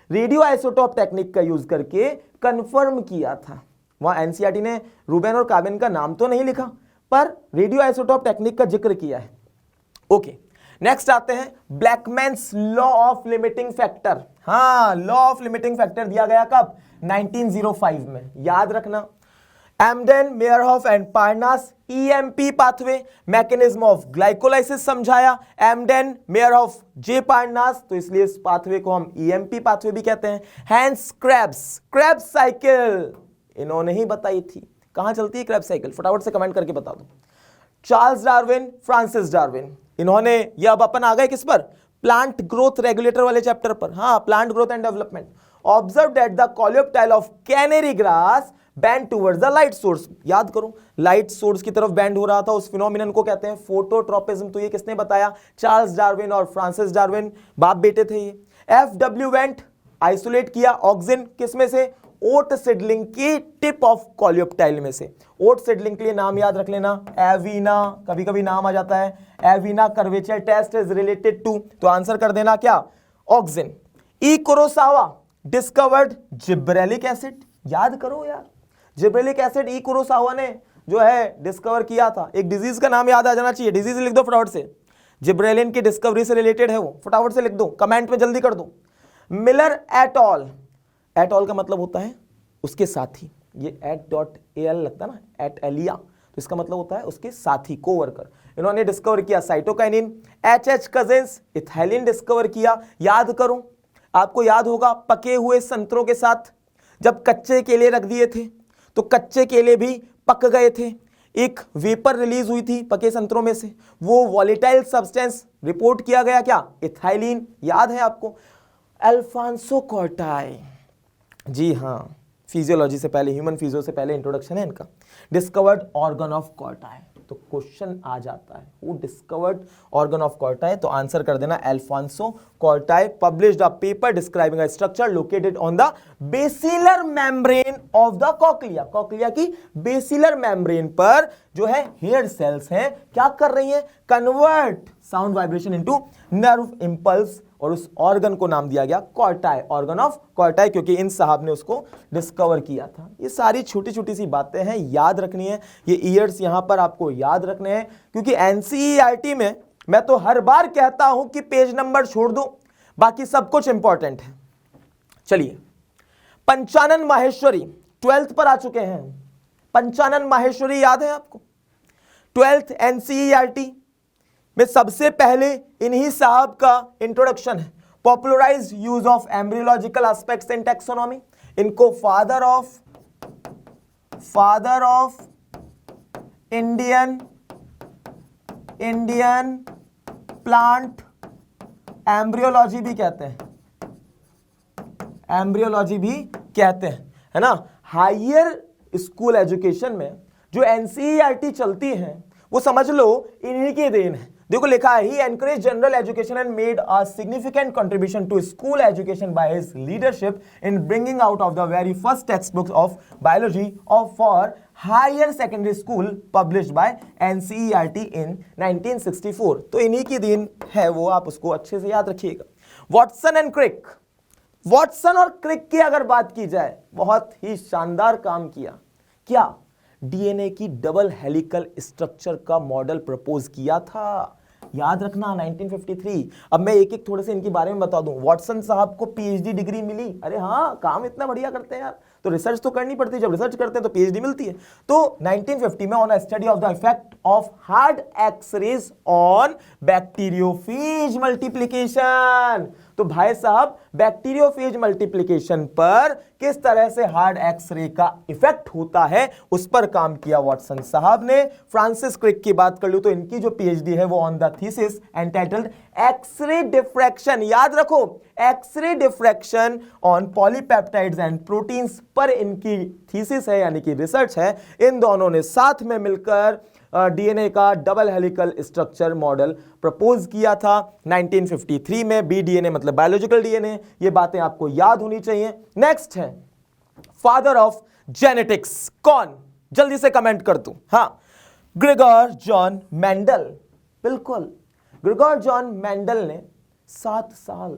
रेडियो आइसोटोप टेक्निक का यूज करके कंफर्म किया था। वहां एनसीईआरटी ने रूबेन और कामेन का नाम तो नहीं लिखा, पर रेडियो आइसोटोप टेक्निक का जिक्र किया है। ओके, नेक्स्ट आते हैं Blackman's law of limiting factor. हाँ, लॉ ऑफ लिमिटिंग फैक्टर दिया गया कब, 1905 में, याद रखना। Embden, Meyerhof and Parnas EMP pathway, mechanism of glycolysis समझाया। एमडेन, मेयरहॉफ, जे पार्नास, तो इसलिए इस पाथवे को हम EMP पाथवे भी कहते हैं। हैंस क्रेब्स, क्रेब्स साइकिल इन्होंने ही बताई थी। कहां चलती है क्रेब्स साइकिल, फटाफट से कमेंट करके बता दो। चार्ल्स डार्विन, फ्रांसिस डार्विन, इन्होंने, ये अब अपन आ गए किस पर, प्लांट ग्रोथ रेगुलेटर वाले चैप्टर पर। हाँ, plant growth and development. Observe that the coleoptile of canary grass band towards the light source. याद करो, लाइट सोर्स की तरफ बैंड हो रहा था, उस फिनोमिनन को कहते हैं फोटोट्रोपिज्म। तो ये किसने बताया, चार्ल्स डार्विन और फ्रांसिस डार्विन, बाप बेटे थे ये। FW वेंट, आइसोलेट किया ऑक्सिन, किसमें से, ओट सिडलिंग की टिप ऑफ कोलियोप्टाइल में से। ओट सिडलिंग के लिए नाम याद रख लेना, एविना, कभी कभी नाम आ जाता है, Avena curvature test is related to, तो आंसर कर देना क्या, auxin. E Kurosawa discovered gibberellic acid. याद करो यार, जिब्रेलिक एसिड ई कुरोसावा ने जो है डिस्कवर किया था। एक डिजीज का नाम याद आ जाना चाहिए, डिजीज लिख दो फटाफट से, जिब्रेलिन की डिस्कवरी से रिलेटेड है वो, फटाफट से लिख दो, कमेंट में जल्दी कर दो। Miller at all, at all का मतलब होता है उसके साथी, ये एट.al लगता है ना, एट एलिया, तो इसका मतलब होता है उसके साथी, कोवर्कर। इन्होंने डिस्कवर किया cytokinin. H cousins ethylene discover किया। याद करो, आपको याद होगा पके हुए संतरों के साथ जब कच्चे केले रख दिए थे तो कच्चे केले भी पक गए थे, एक वेपर रिलीज हुई थी पके संतरों में से, वो वॉलेटाइल सब्सटेंस रिपोर्ट किया गया, क्या, इथाइलिन। याद है आपको? अल्फांसो कॉर्टाई, जी हाँ, फिजियोलॉजी से पहले, ह्यूमन फिजियो से पहले इंट्रोडक्शन है इनका। डिस्कवर्ड ऑर्गन ऑफ कॉर्टाई, तो क्वेश्चन आ जाता है who discovered organ of Corti, तो आंसर कर देना Alfonso Corti. Published a paper describing a structure located on the basilar membrane of the cochlea. Cochlea की बेसिलर मेम्ब्रेन पर जो है हेयर सेल्स हैं, क्या कर रही हैं, convert sound vibration into nerve impulse, और उस ऑर्गन को नाम दिया गया कॉर्टाई, ऑर्गन ऑफ कॉर्टाई, क्योंकि इन साहब ने उसको डिस्कवर किया था। ये सारी छोटी छोटी सी बातें हैं, याद रखनी है, ये ईयर्स यहां पर आपको याद रखने हैं, क्योंकि एनसीईआरटी में मैं तो हर बार कहता हूं कि पेज नंबर छोड़ दो, बाकी सब कुछ इंपॉर्टेंट है। चलिए, पंचानन माहेश्वरी 12th पर आ चुके हैं। पंचानन माहेश्वरी याद है आपको? 12th एनसीईआरटी में सबसे पहले इन्हीं साहब का इंट्रोडक्शन है, popularized use of embryological aspects in taxonomy. इनको father of Indian plant embryology भी कहते हैं, एम्ब्रियोलॉजी भी कहते हैं, है ना। हायर स्कूल एजुकेशन में जो एनसीईआरटी चलती है वो समझ लो इन्हीं की देन है। देखो लिखा है, he encourage general education and made a significant contribution to school education by his leadership in bringing out of the very first text books of biology of for higher secondary school published by NCERT in 1964। तो इन्हीं की then है वो, आप उसको अच्छे से याद रखिएगा। वॉटसन एंड क्रिक, वॉटसन और क्रिक की अगर बात की जाए, बहुत ही शानदार काम किया। क्या? डीएनए की डबल हेलिकल स्ट्रक्चर का मॉडल प्रपोज किया था, याद रखना, 1953। अब मैं एक एक थोड़े से इनके बारे में बता दूं। वॉटसन साहब को पीएचडी डिग्री मिली, अरे हाँ, काम इतना बढ़िया करते हैं यार, तो रिसर्च तो करनी पड़ती है, जब रिसर्च करते हैं तो पीएचडी मिलती है। तो 1950 में on a study of the effect of hard X rays on bacteriophage multiplication. तो भाई साहब बैक्टीरियोफेज मल्टीप्लिकेशन पर किस तरह से हार्ड एक्सरे का इफेक्ट होता है उस पर काम किया वॉटसन साहब ने। फ्रांसिस क्रिक की बात कर लूं तो इनकी जो पीएचडी है वो on the thesis entitled X ray diffraction, याद रखो, X ray diffraction on polypeptides and proteins पर इनकी थीसिस है, यानी कि रिसर्च है। इन दोनों ने साथ में मिलकर डीएनए का double helical structure model propose किया था 1953 में। बीडीएनए मतलब बायोलॉजिकल डीएनए, ये बातें आपको याद होनी चाहिए। नेक्स्ट है फादर ऑफ जेनेटिक्स, कौन, जल्दी से कमेंट कर दूं। हाँ, ग्रेगर जॉन मेंडल, बिल्कुल, ग्रेगर जॉन मेंडल ने 7 साल,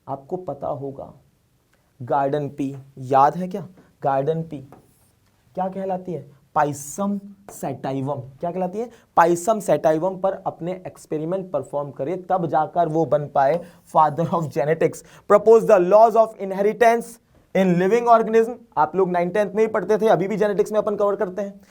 आपको पता होगा, गार्डन पी, याद है क्या? गार्डन पी क्या कहलाती है? पाइसम सैटाइवम, क्या कहलाती है? पाइसम सैटाइवम पर अपने एक्सपेरिमेंट परफॉर्म करे, तब जाकर वो बन पाए father of genetics. Propose the laws of inheritance in living organism, आप लोग 9th-10th में ही पढ़ते थे, अभी भी जेनेटिक्स में अपन कवर करते हैं।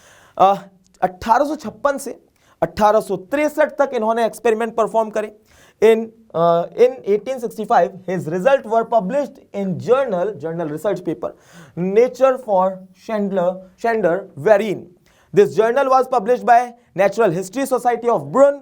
1856 से 1863 तक इन्होंने एक्सपेरिमेंट परफॉर्म करे। In 1865, his results were published in journal research paper, Nature for Chandler Varine. This journal was published by Natural History Society of Brunn.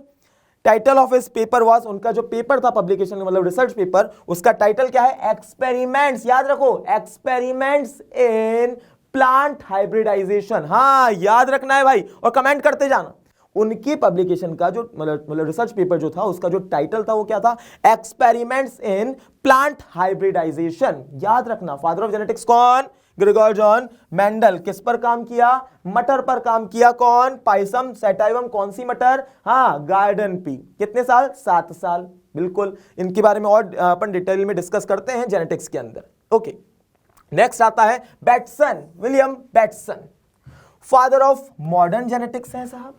Title of his paper was, उनका जो paper था publication मतलब research paper, उसका title क्या है? Experiments, याद रखो, experiments in plant hybridisation. हाँ, याद रखना है भाई, और कमेंट करते जाना। उनकी पब्लिकेशन का जो मतलब रिसर्च पेपर जो था, उसका जो टाइटल था वो क्या था? Experiments in plant hybridization. याद रखना, फादर ऑफ जेनेटिक्स कौन? ग्रेगोर जॉन मेंडल किस पर काम किया? मटर पर काम किया। कौन? Pisum sativum. कौन सी मटर? हाँ, गार्डन पी। कितने साल? 7 साल। बिल्कुल, इनके बारे में और अपन डिटेल में डिस्कस करते हैं जेनेटिक्स के अंदर। ओके, नेक्स्ट आता है Bateson, William Bateson, father of modern genetics है साहब।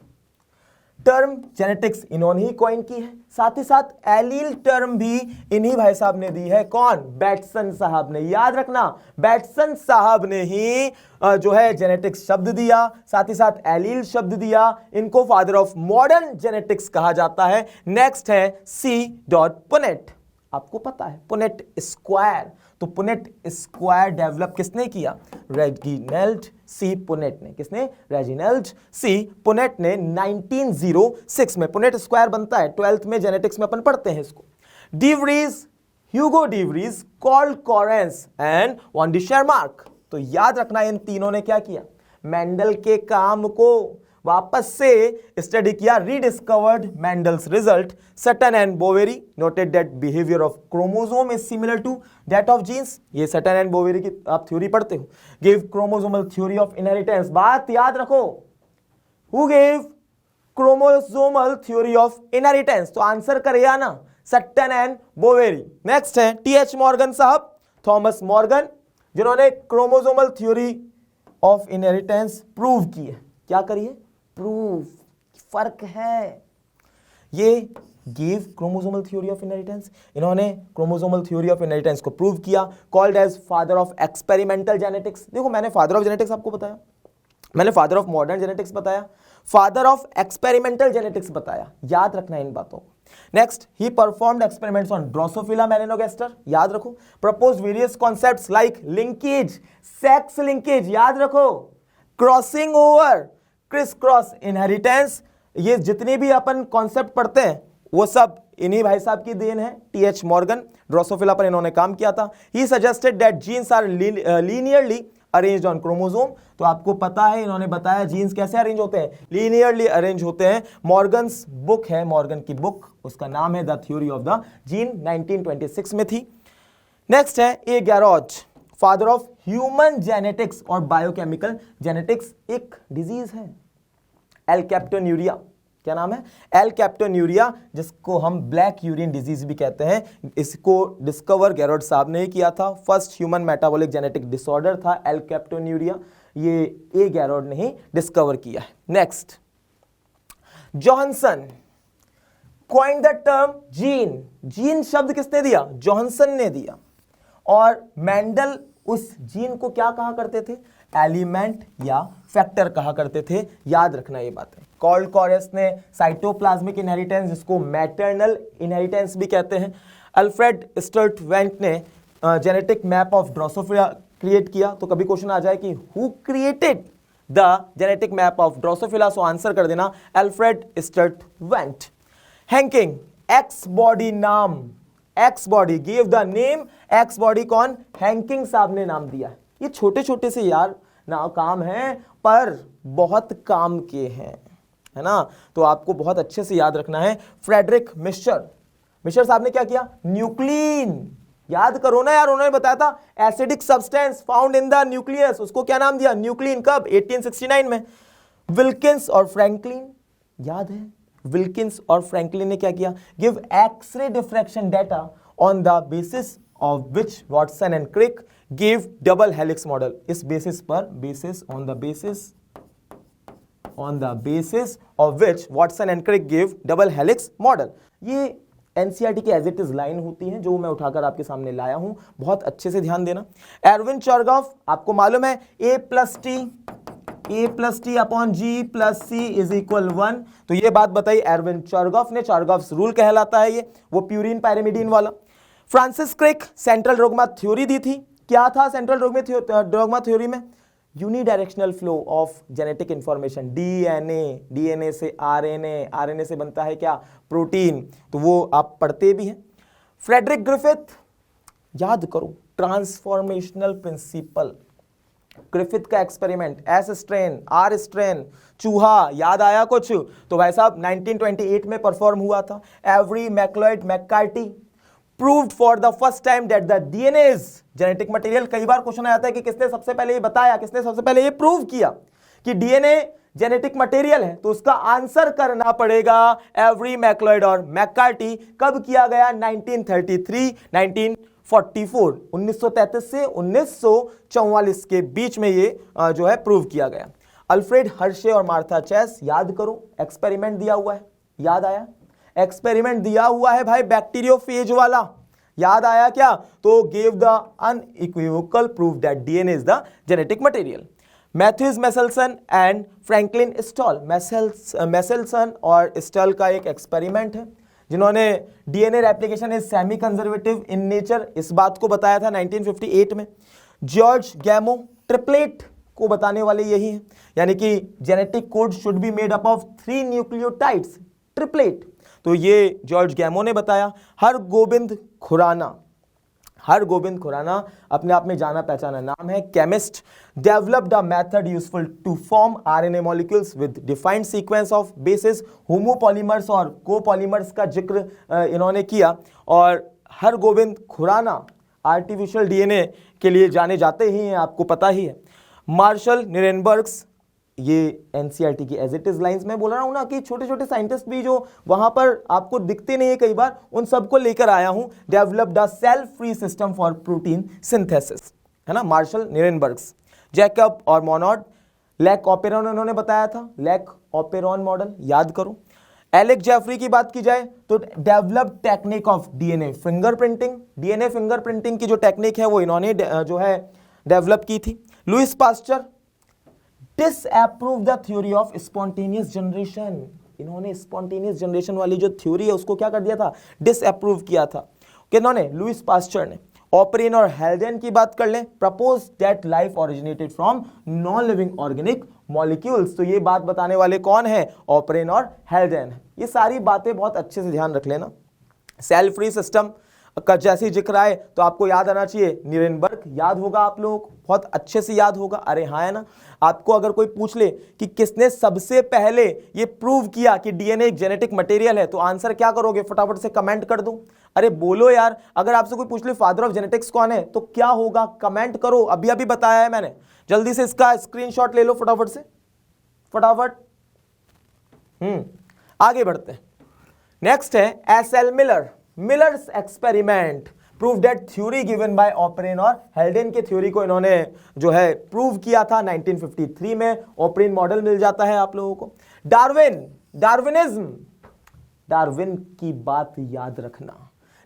टर्म जेनेटिक्स इन्होंने ही कॉइन की है, साथ ही साथ एलील टर्म भी इन्हीं भाई साहब ने दी है। कौन? बैटसन साहब ने। याद रखना, बैटसन साहब ने ही जो है जेनेटिक्स शब्द दिया, साथ ही साथ एलील शब्द दिया। इनको फादर ऑफ मॉडर्न जेनेटिक्स कहा जाता है। नेक्स्ट है C.पुनेट। आपको पता है पुनेट स्क्वायर, तो पुनेट स्क्वायर डेवलप किसने किया? रेजिनाल्ड सी पुनेट ने। किसने? रेजिनाल्ड सी पुनेट ने 1906 में। पुनेट स्क्वायर बनता है 12th में, जेनेटिक्स में अपन पढ़ते हैं इसको। De Vries, Hugo de Vries, Karl Correns and von Tschermak. तो याद रखना, इन तीनों ने क्या किया? मेंडल के काम को वापस से स्टडी किया, rediscovered Mendel's result. Sutton and Boveri noted that behaviour of chromosome is similar to that of genes. ये सटन एंड बोवेरी की आप थ्योरी पढ़ते हो। Give chromosomal theory of inheritance. बात याद रखो, who give chromosomal theory of inheritance? तो answer करेगा ना, सटन एंड बोवेरी। नेक्स्ट है TH मॉर्गन साहब, थॉमस मॉर्गन, जिन्होंने chromosomal theory of inheritance prove की है। क्या करिए? प्रूफ। फर्क है, ये give chromosomal theory of inheritance, इन्होंने क्रोमोसोमल थ्योरी ऑफ इनहेरिटेंस को प्रूव किया। Called as father of experimental genetics. देखो, मैंने फादर ऑफ जेनेटिक्स आपको बताया, मैंने फादर ऑफ मॉडर्न जेनेटिक्स बताया, फादर ऑफ एक्सपेरिमेंटल जेनेटिक्स बताया। याद रखना इन बातों को। Next, he performed experiments on Drosophila melanogaster. याद रखो। Propose various concepts like linkage, sex linkage, याद रखो, crossing over, criss cross inheritance. ये जितने भी अपन कॉन्सेप्ट पढ़ते हैं वो सब इन्हीं भाई साहब की देन है। TH मॉर्गन, ड्रोसोफिला पर इन्होंने काम किया था। He suggested that genes are linearly arranged on chromosome. तो आपको पता है, इन्होंने बताया जीन्स कैसे अरेंज होते हैं, लीनियरली अरेंज होते हैं। मॉर्गन्स बुक है, मॉर्गन की बुक, उसका नाम है the theory of the gene, 1926 में थी। नेक्स्ट है A. Garrod, father of human genetics और बायोकेमिकल जेनेटिक्स। एक डिजीज है एल्केप्टोन्यूरिया। क्या नाम है? एल्केप्टोन्यूरिया, जिसको हम ब्लैक यूरिन डिजीज भी कहते हैं। इसको डिस्कवर गैरोड साहब ने किया था। First human metabolic genetic disorder था एल्केप्टोन्यूरिया, ये A. गैरोड ने ही डिस्कवर किया है। Next, Johannsen coined the term gene. Gene शब्द किसने दिया? जॉहन्सन ने दिया। और मेंडल उस जीन को क्या कहा करते थे? एलिमेंट या फैक्टर कहा करते थे। याद रखना ये बातें। कार्ल कॉरेंस ने साइटोप्लाज्मिक इनहेरिटेंस, जिसको मैटरनल इनहेरिटेंस भी कहते हैं। अल्फ्रेड स्टर्टवेंट ने genetic map of Drosophila create किया। तो कभी क्वेश्चन आ जाए कि who created the genetic map of Drosophila, so answer कर देना अल्फ्रेड स्टर्टवेंट। हैंकिंग, एक्स बॉडी नाम, x body, give the name x body. कौन? हैंकिंग साहब ने नाम दिया। ये छोटे छोटे से यार ना काम हैं, पर बहुत काम के हैं, है ना। तो आपको बहुत अच्छे से याद रखना है। फ्रेडरिक मिश्र, मिश्र साहब ने क्या किया? न्यूक्लिन। याद करो ना यार, उन्होंने बताया था acidic substance found in the nucleus, उसको क्या नाम दिया? न्यूक्लिन। कब? 1869 में। विल्किंस और फ्रैंकलिन, याद है, विल्किंस और फ्रैंकलिन ने क्या किया? Give X-ray diffraction data on the basis of which Watson and Crick give double helix model. इस बेसिस पर, basis on the basis of which Watson and Crick give double helix model. ये NCERT की as it is line होती है, जो मैं उठाकर आपके सामने लाया हूं। बहुत अच्छे से ध्यान देना। एरविन चर्गॉफ, आपको मालूम है A plus T upon G plus C is equal 1। तो ये बात बताई एरविन चर्गॉफ ने, चार्गॉफ्स रूल कहलाता है ये, वो प्यूरिन पायरिमिडीन वाला। Francis Crick central dogma theory दी थी। क्या था सेंट्रल डोग्मा थ्योरी में? Unidirectional flow of genetic information. DNA से आरएनए से बनता है क्या? प्रोटीन। तो वो आप पढ़ते भी हैं। फ्रेडरिक ग्रिफिथ, याद करो, ट्रांसफॉर्मेशनल प्रिंसिपल, ग्रिफिथ का experiment, S strain, R strain, चूहा, याद आया कुछ? तो भाई साहब 1928 में परफॉर्म हुआ था। Avery MacLeod McCarty, proved for the first time that the DNA is genetic material। कई बार क्वेश्चन आता है कि किसने सबसे पहले ये बताया, किसने सबसे पहले ये प्रूव किया कि डीएनए जेनेटिक मटेरियल है, तो उसका आंसर करना पड़ेगा एवरी मैक्लॉयड और मैककार्टी। कब किया गया? 1933, 1944, 1933 से 1944 के बीच में ये जो है प्रूव किया गया। अल्फ्रेड हर्शे और मार्था चेस, याद करो, एक्सपेरिमेंट दिया हुआ है, याद आया? एक्सपेरिमेंट दिया हुआ है भाई बैक्टीरियोफेज वाला, याद आया क्या? तो gave the unequivocal proof that DNA is the genetic material. Matthews Meselson and Franklin Stahl, Meselson और स्टॉल का एक एक्सपेरिमेंट है जिन्होंने DNA replication is semi conservative in nature, इस बात को बताया था 1958 में। जॉर्ज गैमो, ट्रिपलेट को बताने वाले यही हैं, यानी कि genetic code should be made up of 3 nucleotides, triplet, तो ये जॉर्ज गैमो ने बताया। हरगोबिंद खुराना अपने आप में जाना पहचाना नाम है, chemist, developed a method useful to form RNA molecules with defined sequence of bases, homopolymers और कोपॉलीमर्स का जिक्र इन्होंने किया। और हरगोबिंद खुराना आर्टिफिशियल डीएनए के लिए जाने जाते ही हैं, आपको पता ही है। मार्शल निरेनबर्ग्स, ये एनसीईआरटी की एज इट इज लाइंस में बोल रहा हूं ना कि छोटे छोटे साइंटिस्ट भी जो वहां पर आपको दिखते नहीं है कई बार, उन सबको लेकर आया हूं। Developed a cell free system for protein synthesis, है ना, मार्शल निरेनबर्ग्स। जैकब और मोनोड, लैक ऑपेरॉन उन्होंने बताया था, लैक ऑपेरॉन मॉडल याद करो। एलेक जेफरी की बात की जाए तो develop technique of DNA fingerprinting, DNA fingerprinting की जो टेक्निक है वो इन्होंने जो है डेवलप की थी। Louis Pasteur disapprove the theory of spontaneous generation, इन्होंने स्पॉन्टेनियस जनरेशन वाली जो थ्योरी है उसको क्या कर दिया था? डिसअप्रूव किया था। किन्होंने? लुइस पास्चर ने। ऑपरेन और हेल्डेन की बात कर लें, propose that life originated from non living organic molecules, तो ये बात बताने वाले कौन है? ऑपरेन और हेल्डेन। ये सारी बातें बहुत अच्छे से ध्यान रख लेना। सेल फ्री सिस्टम का जैसे जिक्र आए तो आपको याद आना चाहिए नीरेनबर्ग, याद होगा आप लोगों को, बहुत अच्छे से याद होगा। अरे हाँ, है ना। आपको अगर कोई पूछ ले कि किसने सबसे पहले ये प्रूव किया कि डीएनए एक जेनेटिक मटेरियल है, तो आंसर क्या करोगे? फटाफट से कमेंट कर दो। अरे बोलो यार, अगर आपसे कोई पूछ ले फादर ऑफ जेनेटिक्स कौन है, तो क्या होगा? कमेंट करो, अभी अभी बताया है मैंने। जल्दी से इसका स्क्रीनशॉट ले लो फटाफट से, फटाफट। आगे बढ़ते हैं। नेक्स्ट है SL Miller, Miller's experiment prove that theory given by Oparin और हेल्डेन के थ्योरी को इन्होंने जो है प्रूव किया था 1953 में। ऑपरेन मॉडल मिल जाता है आप लोगों को। डार्विनिज्म, डार्विन की बात याद रखना।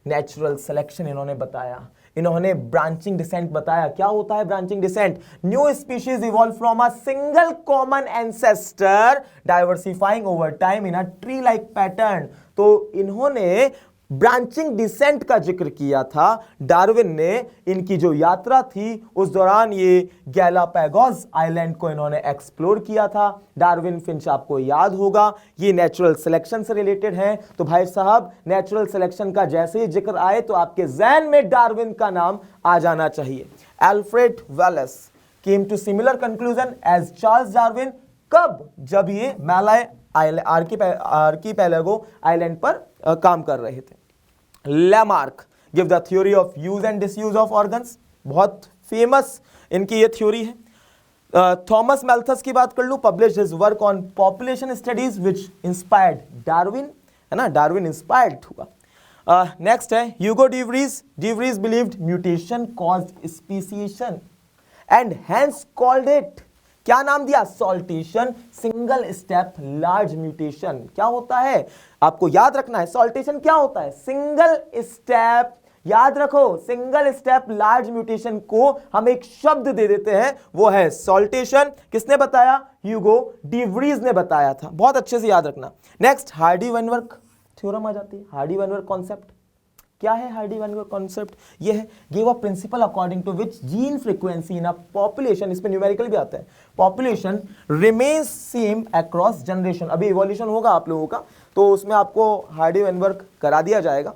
नेचुरल सिलेक्शन इन्होंने बताया, इन्होंने ब्रांचिंग डिसेंट बताया। क्या होता है branching descent? New species evolve from a single common ancestor diversifying over time in a tree like pattern. तो इन्होंने ब्रांचिंग डिसेंट का जिक्र किया था। डार्विन ने इनकी जो यात्रा थी उस दौरान ये गैलापागोस आइलैंड को इन्होंने एक्सप्लोर किया था। डार्विन फिंच आपको याद होगा, ये नेचुरल सिलेक्शन से रिलेटेड है। तो भाई साहब, नेचुरल सिलेक्शन का जैसे ही जिक्र आए तो आपके जहन में डार्विन का नाम आ जाना चाहिए। Alfred Wallace came to similar conclusion as Charles Darwin. कब? जब ये मैलाय आर्कीपेलागो आइलैंड पर काम कर रहे थे। Lamarck give the theory of use and disuse of organs, बहुत फेमस इनकी ये थ्योरी है। थॉमस मैल्थस की बात कर लूं, published his work on population studies which inspired Darwin, है ना, डार्विन इंस्पायर्ड हुआ। नेक्स्ट है Hugo de Vries, de Vries believed mutation caused speciation and hence called it, क्या नाम दिया? Saltation, single step large mutation. क्या होता है आपको याद रखना है, सॉल्टेशन क्या होता है? सिंगल स्टेप, याद रखो, सिंगल स्टेप लार्ज म्यूटेशन को हम एक शब्द दे देते हैं, वो है सॉल्टेशन। किसने बताया? ह्यूगो डिवरीज ने बताया था, बहुत अच्छे से याद रखना। नेक्स्ट हार्डी-वेनवर्क थ्योरम आ जाती है। हार्डी-वेनवर्क कॉन्सेप्ट क्या है? हार्डी-वेनवर्क कॉन्सेप्ट ये है, give a principle according to which gene frequency in a population, इसमें न्यूमेरिकल भी आता है, population remains same across generation. अभी इवोल्यूशन होगा आप लोगों का, तो उसमें आपको हार्डी-वेनवर्क करा दिया जाएगा।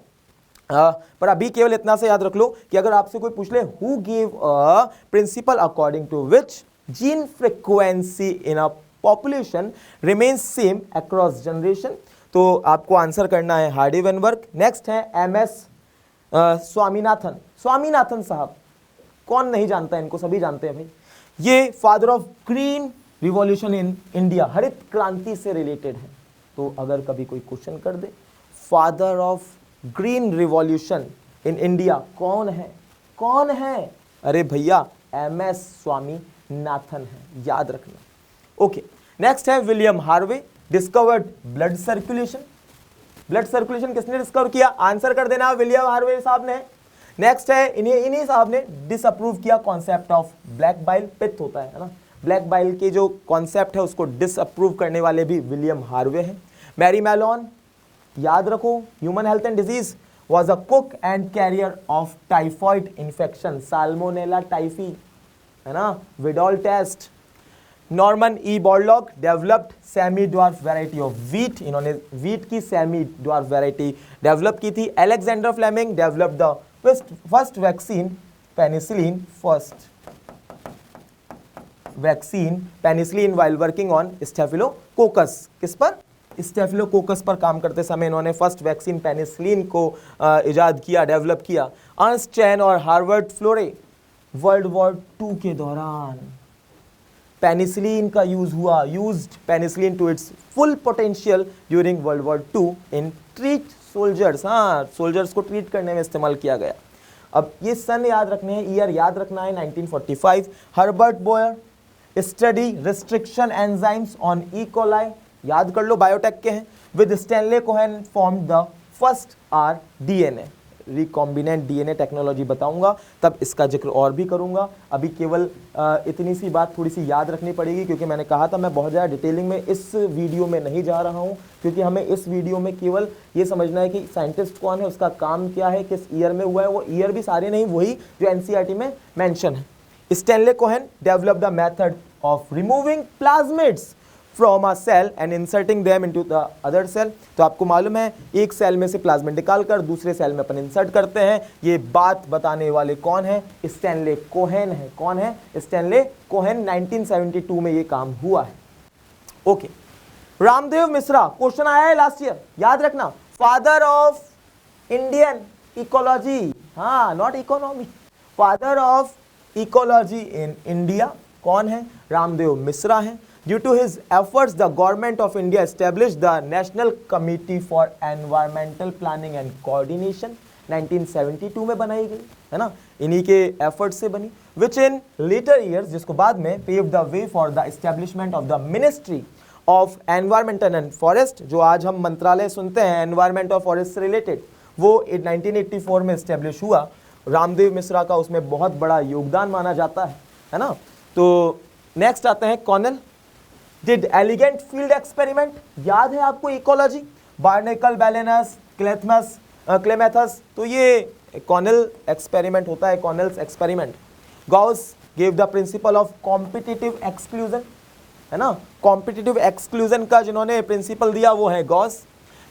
पर अभी केवल इतना से याद रख लो कि अगर आपसे कोई पूछ ले who give a principle according to which gene frequency in a population remains same across generation, तो आपको आंसर करना है हार्डी-वेनवर्क। नेक्स्ट है एमएस स्वामीनाथन साहब, कौन नहीं जानता इनको, सभी जानते हैं भाई। ये father of green revolution in India, हरित क्रांति से रिलेटेड है। तो अगर कभी कोई क्वेश्चन कर दे father of green revolution in India कौन है, कौन है, अरे भैया MS स्वामीनाथन है, याद रखना। ओके, नेक्स्ट है William Harvey, discovered blood circulation. Blood circulation किसने डिस्कवर किया, आंसर कर देना, विलियम हार्वे साहब ने। नेक्स्ट है इन्हीं साहब ने डिसअप्रूव किया कॉन्सेप्ट ऑफ ब्लैक बाइल, पित्त होता है ना, ब्लैक बाइल के जो कॉन्सेप्ट है उसको डिसअप्रूव करने वाले भी विलियम हार्वे हैं। मैरी मैलोन, याद रखो, human health and disease, was a cook and carrier of typhoid infection, salmonella typhi, है ना, Widal test. Norman E Borlaug developed semi dwarf variety of wheat, इन्होंने व्हीट की सेमी ड्वार्फ वैरायटी डेवलप की थी। Alexander Fleming developed the first vaccine penicillin, while working on Staphylococcus, किस पर, staphylococcus पर काम करते समय इन्होंने फर्स्ट वैक्सीन पेनिसिलिन को इजाद किया, डेवलप किया। अर्नस्ट चैन और हार्वर्ड फ्लोरे, वर्ल्ड वॉर 2 के दौरान पेनिसिलिन का यूज हुआ, used penicillin to its full potential during World war 2 in treat soldiers, हाँ सोल्जर्स को ट्रीट करने में इस्तेमाल किया गया। अब ये सन याद रखने हैं, ईयर याद रखना है 1945। Herbert Boyer study restriction enzymes on E coli, याद कर लो, बायोटेक के हैं। With Stanley Cohen form the first rDNA, recombinant DNA technology बताऊंगा, तब इसका जिक्र और भी करूंगा। अभी केवल इतनी सी बात थोड़ी सी याद रखनी पड़ेगी, क्योंकि मैंने कहा था मैं बहुत ज़्यादा डिटेलिंग में इस वीडियो में नहीं जा रहा हूं, क्योंकि हमें इस वीडियो में केवल ये समझना है कि साइंटिस्ट कौन है, उसका काम क्या है, किस ईयर में हुआ है। वो ईयर भी सारे नहीं, वही जो एनसीईआरटी में मेंशन है। Stanley Cohen develop the method of removing plasmids from a cell and inserting them into the other cell. तो आपको मालूम है एक सेल में से प्लाज्मिड निकालकर दूसरे सेल में अपन इंसर्ट करते हैं। ये बात बताने वाले कौन है, स्टैनले कोहेन है। कौन है, स्टैनले कोहेन। 1972 में ये काम हुआ है। ओके, रामदेव मिश्रा, क्वेश्चन आया है लास्ट ईयर, याद रखना, फादर ऑफ इंडियन इकोलॉजी, हाँ not economy, father of ecology in India कौन है, रामदेव मिश्रा है। Due to his efforts, the government of India established the National Committee for Environmental Planning and Coordination, 1972 में बनाई गई है ना, इन्हीं के efforts से बनी। Which in later years, जिसको बाद में paved the way for the establishment of the Ministry of Environment and Forest, जो आज हम मंत्रालय सुनते हैं Environment और Forest से related, वो 1984 में establish हुआ। रामदेव मिश्रा का उसमें बहुत बड़ा योगदान माना जाता है ना। तो नेक्स्ट आते हैं Cornell did elegant field experiment, याद है आपको इकोलॉजी, बार्नेकल, बैलेनस, क्लेमेथस, तो ये कॉर्नेल एक्सपेरिमेंट होता है, Connell's experiment. Gause gave the principle of competitive exclusion, है ना, कॉम्पिटिटिव एक्सक्लूजन का जिन्होंने प्रिंसिपल दिया वो है Gause.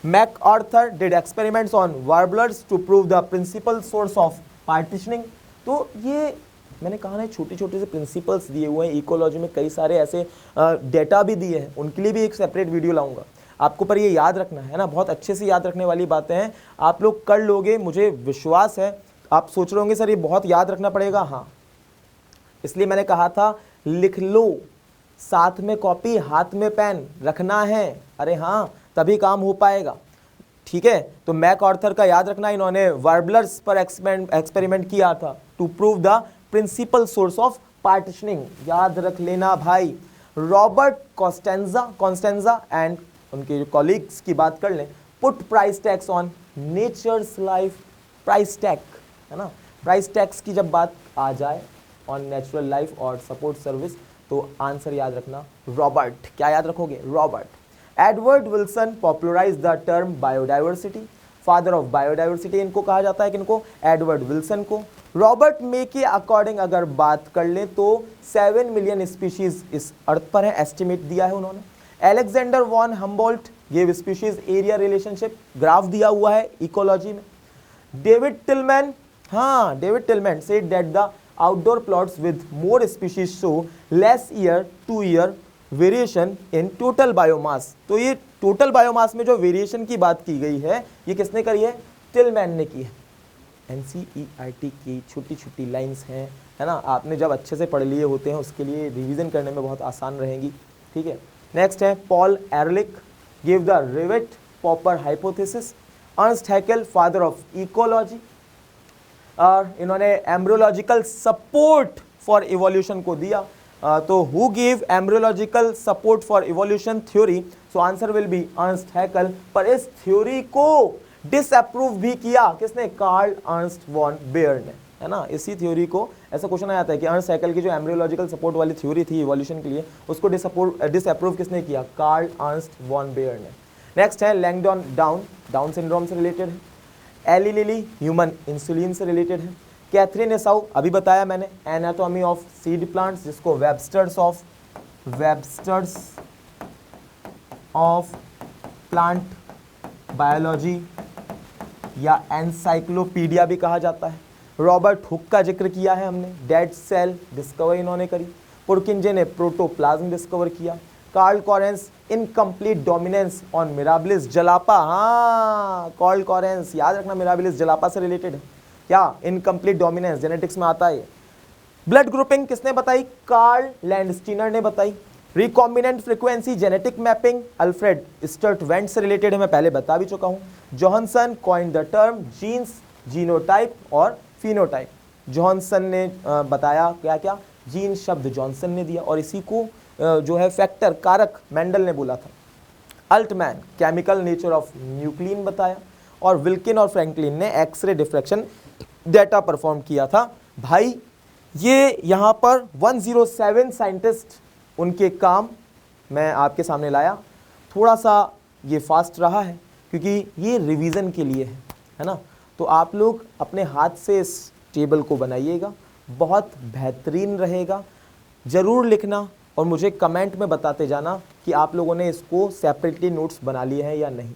MacArthur did experiments on warblers to prove the principle source of partitioning. तो ये मैंने कहा ना, छोटे छोटे से प्रिंसिपल्स दिए हुए हैं इकोलॉजी में, कई सारे ऐसे डेटा भी दिए हैं, उनके लिए भी एक सेपरेट वीडियो लाऊंगा आपको, पर ये याद रखना है ना, बहुत अच्छे से याद रखने वाली बातें हैं, आप लोग कर लोगे, मुझे विश्वास है। आप सोच रहे होंगे सर ये बहुत याद रखना पड़ेगा, हाँ इसलिए मैंने कहा था लिख लो, साथ में कॉपी हाथ में पेन रखना है, अरे हाँ तभी काम हो पाएगा, ठीक है। तो मैक आर्थर का याद रखना, इन्होंने वार्बलर्स पर एक्सपेरिमेंट किया था to prove the principle source of partitioning, याद रख लेना भाई। रॉबर्ट कॉन्स्टेंजा एंड उनके जो कॉलीग्स की बात कर लें, put price tax on nature's life, price tag है ना, प्राइस टैक्स की जब बात आ जाए ऑन नेचुरल लाइफ और सपोर्ट सर्विस, तो आंसर याद रखना रॉबर्ट, क्या याद रखोगे, Robert. Edward Wilson popularise the term biodiversity, father of biodiversity इनको कहा जाता है, किनको, एडवर्ड विल्सन को। रॉबर्ट मे के अकॉर्डिंग अगर बात कर ले तो 7 मिलियन स्पीशीज इस अर्थ पर है, एस्टिमेट दिया है उन्होंने। Alexander von Humboldt give species area relationship, graph दिया हुआ है इकोलॉजी में। डेविड टिलमैन, हाँ David Tilman said that the outdoor plots with more species show less year to year variation in total biomass. तो ये टोटल बायोमास में जो variation की बात की गई है, ये किसने करी है, टिलमैन ने की है। NCERT की छोटी छोटी लाइंस हैं, है ना, आपने जब अच्छे से पढ़ लिए होते हैं उसके लिए रिवीजन करने में बहुत आसान रहेंगी, ठीक है। नेक्स्ट है Paul Ehrlich gave the rivet popper hypothesis, Ernst Haeckel father of ecology, और इन्होंने एम्ब्रियोलॉजिकल सपोर्ट फॉर इवोल्यूशन को दिया। तो who gave embryological support for evolution theory, so answer will be Ernst Haeckel. पर इस थ्योरी को disapprove भी किया किसने, कार्ल अर्नस्ट वॉन बेयर ने, है ना। इसी थ्योरी को ऐसा क्वेश्चन आ जाता है कि अर्नस्ट हैकेल की जो एम्ब्रियोलॉजिकल सपोर्ट वाली थ्योरी थी इवोल्यूशन के लिए, उसको डिसअप्रूव किसने किया, कार्ल अर्नस्ट वॉन बेयर ने। नेक्स्ट है लैंगडॉन डाउन सिंड्रोम से रिलेटेड है। एली लिली ह्यूमन इंसुलिन से रिलेटेड है। कैथरीन एसाउ अभी बताया मैंने, एनाटॉमी ऑफ सीड प्लांट्स, जिसको वेबस्टर्स ऑफ प्लांट बायोलॉजी या एनसाइक्लोपीडिया भी कहा जाता है। रॉबर्ट हुक का जिक्र किया है हमने, डेड सेल डिस्कवर इन्होंने करी। पुरकिंजे ने प्रोटोप्लाज्म डिस्कवर किया। Carl Correns incomplete dominance on Mirabilis jalapa, हाँ कार्ल कॉरेंस याद रखना मिराबिलिस जलापा से रिलेटेड है क्या, इनकम्प्लीट डोमिनेंस जेनेटिक्स में आता है। ब्लड ग्रुपिंग किसने बताई, कार्ल लैंडस्टीनर ने बताई। Recombinant frequency genetic mapping Alfred Sturtevant से रिलेटेड है, मैं पहले बता भी चुका हूँ। Johannsen coined the term genes genotype और फिनोटाइप, जॉनसन ने बताया क्या क्या, जीन शब्द जॉनसन ने दिया और इसी को जो है फैक्टर कारक मेंडल ने बोला था। Altmann chemical nature of nuclein बताया और विल्किन और फ्रैंकलिन ने एक्सरे डिफ्रैक्शन डेटा परफॉर्म किया था। भाई ये यहाँ पर 107 साइंटिस्ट उनके काम मैं आपके सामने लाया, थोड़ा सा ये फास्ट रहा है क्योंकि ये रिवीजन के लिए है ना। तो आप लोग अपने हाथ से इस टेबल को बनाइएगा, बहुत बेहतरीन रहेगा। ज़रूर लिखना और मुझे कमेंट में बताते जाना कि आप लोगों ने इसको सेपरेटली नोट्स बना लिए हैं या नहीं।